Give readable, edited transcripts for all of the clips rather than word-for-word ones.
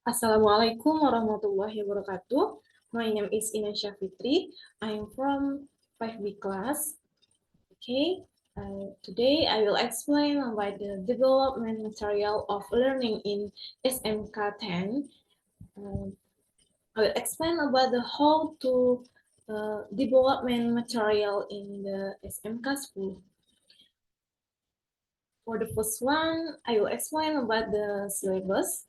Assalamualaikum warahmatullahi wabarakatuh. My name is Syafitri. I'm from 5B class. Okay, today I will explain about the development material of learning in SMK 10. I will explain about the how to development material in the SMK school. For the first one, I will explain about the syllabus.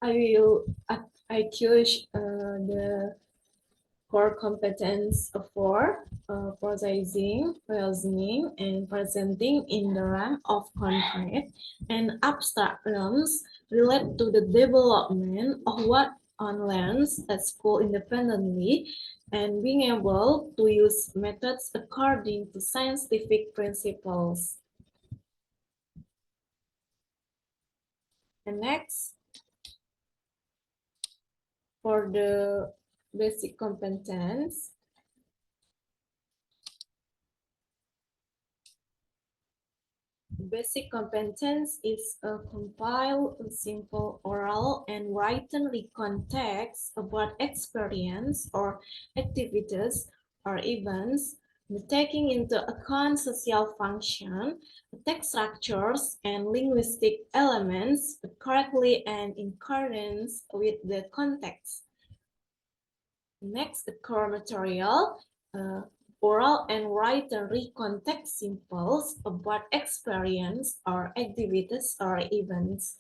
I choose the core competence for processing, reasoning, and presenting in the realm of concrete and abstract realms relate to the development of what one learns at school independently and being able to use methods according to scientific principles. And next, for the basic competence, basic competence is a compile simple oral and written context about experience or activities or events, taking into account social function, text structures, and linguistic elements correctly and in accordance with the context. Next, the core material, oral and written recontext symbols about experience or activities or events.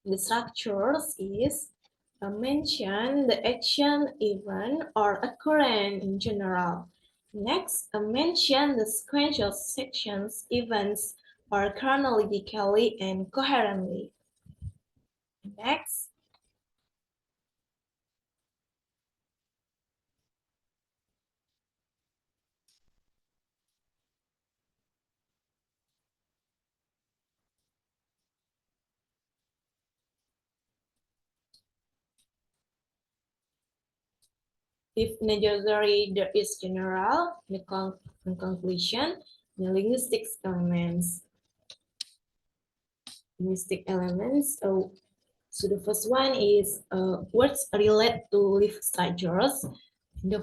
The structures is mention the action, event, or occurrence in general. Next, mention the sequential sections, events, or chronologically and coherently. Next, if necessary, there is general, the conclusion, the linguistic elements. So the first one is words relate to life structures, the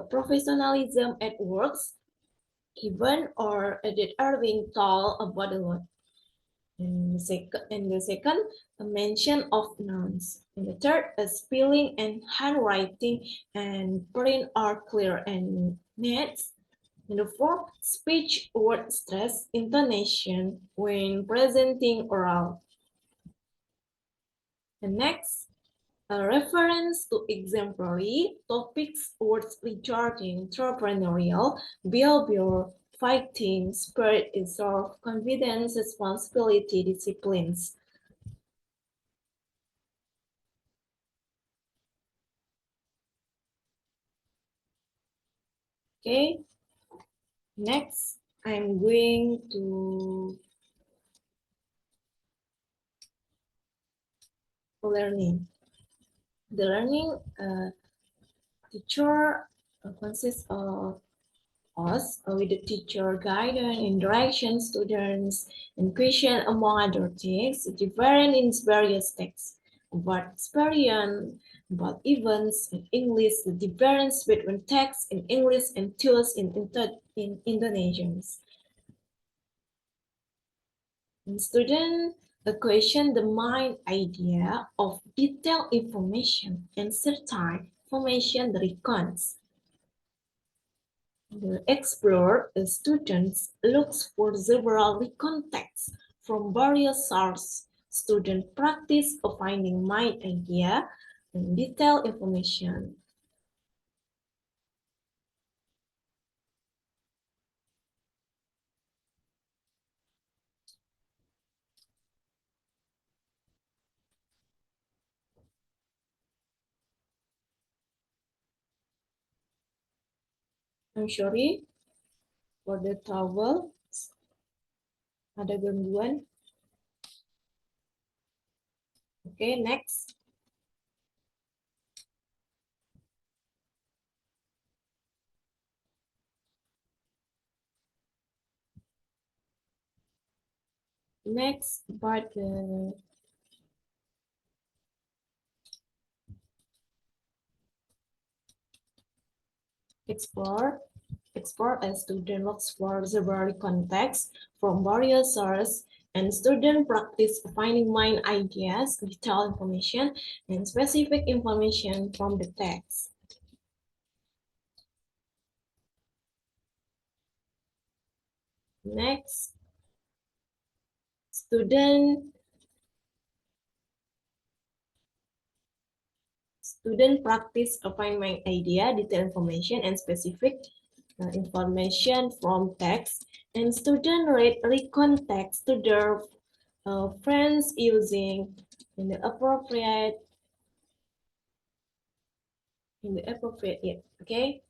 professionalism at works, given or that are being told about the lot. And the second, a mention of nouns. And the third, a spelling and handwriting and print are clear and neat. And the fourth, speech word stress intonation when presenting oral. The next, a reference to exemplary topics words regarding entrepreneurial behavior, fighting, spirit, self confidence, responsibility, disciplines. Okay, next I'm going to learning. The learning teacher consists of us with the teacher guidance and direction students and question among other things different in various texts about experience, about events in English, the difference between text in English and tools in Indonesians. And student question the mind idea of detailed information and certain information that it counts. The explorer students looks for several contexts from various sources. Student practice of finding mind idea and detailed information. I'm sorry for the trouble. Ada gangguan. Okay, next. Next, about the explore. Explore a student looks for several contexts from various sources, and student practice finding main ideas, detailed information, and specific information from the text. Next, student practice find main idea, detailed information, and specific information from text, and student read recontext to their friends using in the appropriate yeah, okay.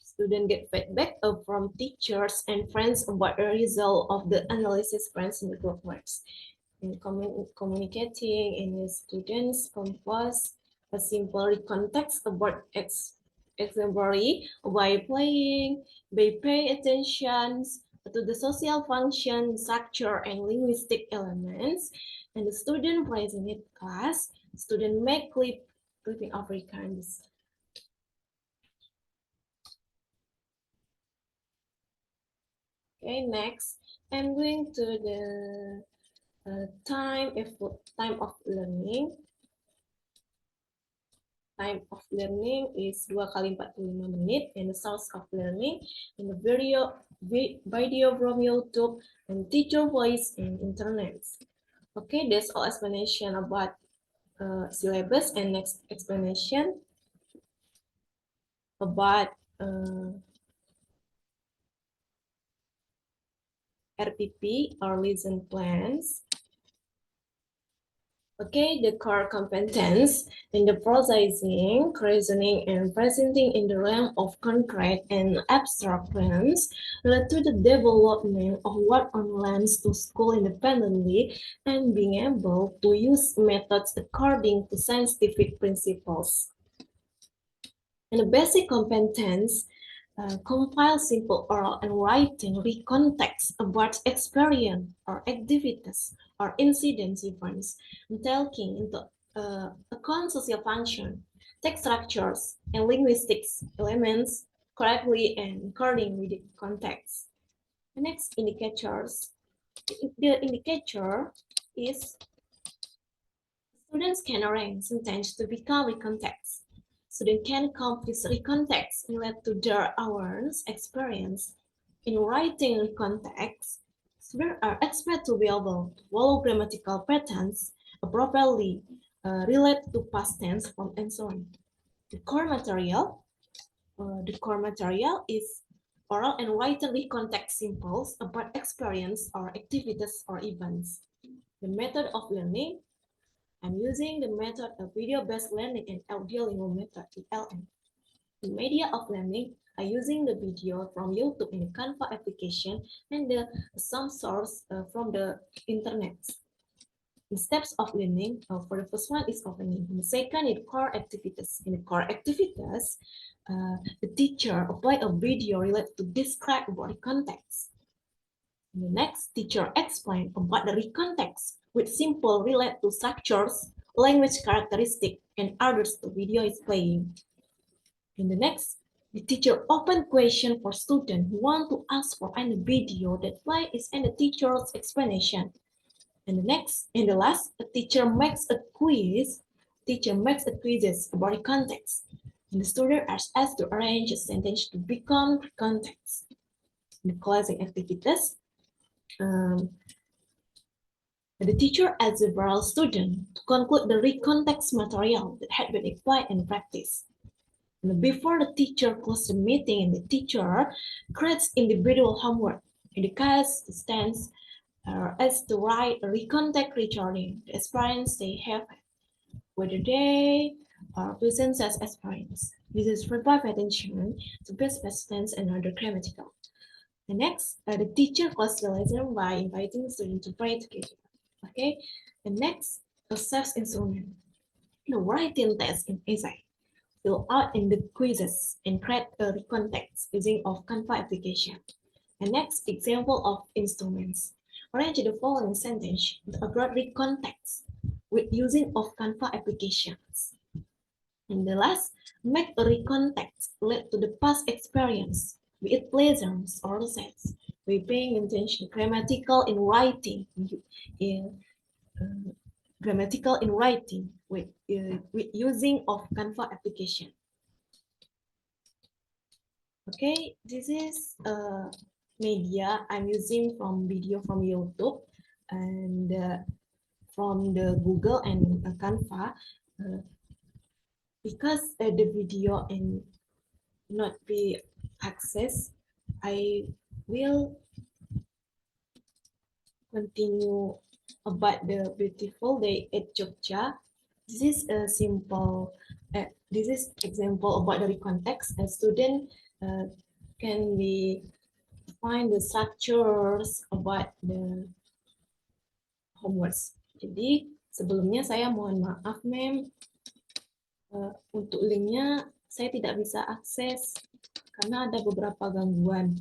Student get feedback from teachers and friends about the result of the analysis friends in the group works. In communicating in the students compose a simple context about exemplary by playing, by paying attention to the social function, structure, and linguistic elements. And the student present in class, student make clipping Afrikaans. Okay, next, I'm going to the time of learning. Time of learning is 2 kali 45 menit, and the source of learning in the video from YouTube and teacher voice and internet. Okay, that's all explanation about syllabus, and next explanation about RPP or lesson plans. Okay, the core competence in the processing, reasoning, and presenting in the realm of concrete and abstract plans led to the development of what one learns to school independently and being able to use methods according to scientific principles. And the basic competence compile simple oral and writing recontext about experience or activities or incident events, taking into account social function, text structures, and linguistics elements correctly and according with the context. The next indicators, the indicator is students can arrange sentence to become recontext. Students can complete recontext related to their awareness experience. In writing recontext, students are expected to be able to follow grammatical patterns properly relate to past tense, form, and so on. The core material is oral and written recontext symbols about experience or activities or events. The method of learning, I'm using the method of video-based learning and audio-lingual method, ELM. The media of learning are using the video from YouTube in the Canva application and some source from the internet. The steps of learning, for the first one is opening. The second is core activities. In the core activities, the teacher apply a video related to describe about the context. The next, teacher explain about the recontext with simple relate to structures, language characteristic, and others the video is playing. In the next, the teacher open question for students who want to ask for any video that play is in the teacher's explanation. And the next, and the last, the teacher makes a quiz. Teacher makes a quizzes about the context. And the student are asked to arrange a sentence to become context. The closing activities, the teacher asks several students to conclude the recontext material that had been applied in practice. And before the teacher closes the meeting, the teacher creates individual homework. In the case, stands as to write a recontext regarding the experience they have, whether they are present as experience. This is required attention to best tense and other grammatical. The next, the teacher closes the lesson by inviting students to pray together. Okay, the next, assess instrument. The writing test in essay. fill out in the quizzes and create a context using of Canva application. And next, example of instruments. Arrange the following sentence about the context with using of Canva applications. And the last, make a recontext relate to the past experience, be it pleasant or sad. We paying attention grammatical in writing, in grammatical in writing with using of Canva application. Okay, this is media I'm using from video from YouTube and from the Google and Canva because the video and not be accessed, I will continue about the beautiful day at Jogja. This is a simple, this is example about the context. A student can be find the structures about the homeworks. Jadi sebelumnya saya mohon maaf, Mem, untuk linknya saya tidak bisa akses karena ada beberapa gangguan.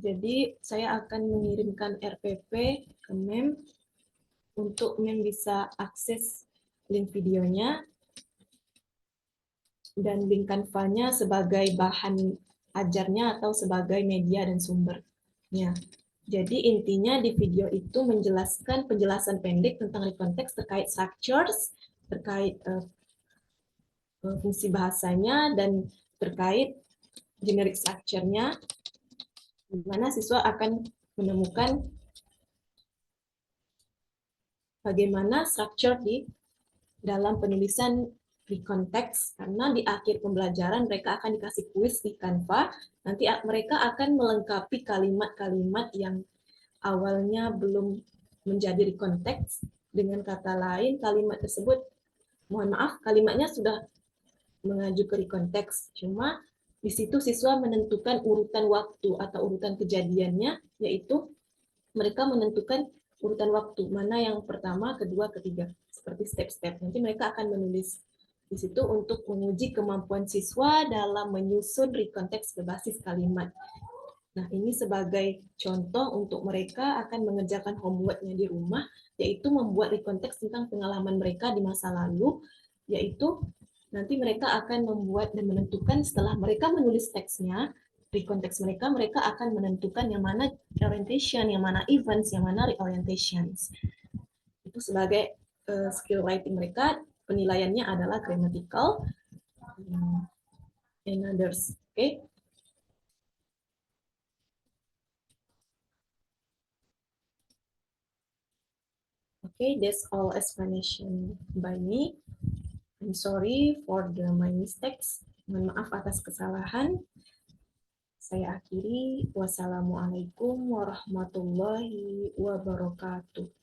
Jadi saya akan mengirimkan RPP ke Mem untuk Mem bisa akses link videonya dan link Canva-nya sebagai bahan ajarnya atau sebagai media dan sumbernya. Jadi intinya di video itu menjelaskan penjelasan pendek tentang konteks terkait structures, terkait fungsi bahasanya, dan terkait generic structure-nya, di mana siswa akan menemukan bagaimana structure di dalam penulisan di konteks, karena di akhir pembelajaran mereka akan dikasih kuis di Canva, nanti mereka akan melengkapi kalimat-kalimat yang awalnya belum menjadi konteks, dengan kata lain kalimat tersebut, mohon maaf, kalimatnya sudah mengaju ke konteks, cuma di situ siswa menentukan urutan waktu atau urutan kejadiannya, yaitu mereka menentukan urutan waktu, mana yang pertama, kedua, ketiga, seperti step-step. Nanti mereka akan menulis di situ untuk menguji kemampuan siswa dalam menyusun rekonteks berbasis kalimat. Nah, ini sebagai contoh untuk mereka akan mengerjakan homework-nya di rumah, yaitu membuat rekonteks tentang pengalaman mereka di masa lalu, yaitu nanti mereka akan membuat dan menentukan setelah mereka menulis teksnya, rekonteks mereka, mereka akan menentukan yang mana orientation, yang mana events, yang mana reorientations. Itu sebagai skill writing mereka, penilaiannya adalah grammatical and others. Okay? Okay, that's all explanation by me. I'm sorry for my mistakes. Mohon maaf atas kesalahan. Saya akhiri. Wassalamualaikum warahmatullahi wabarakatuh.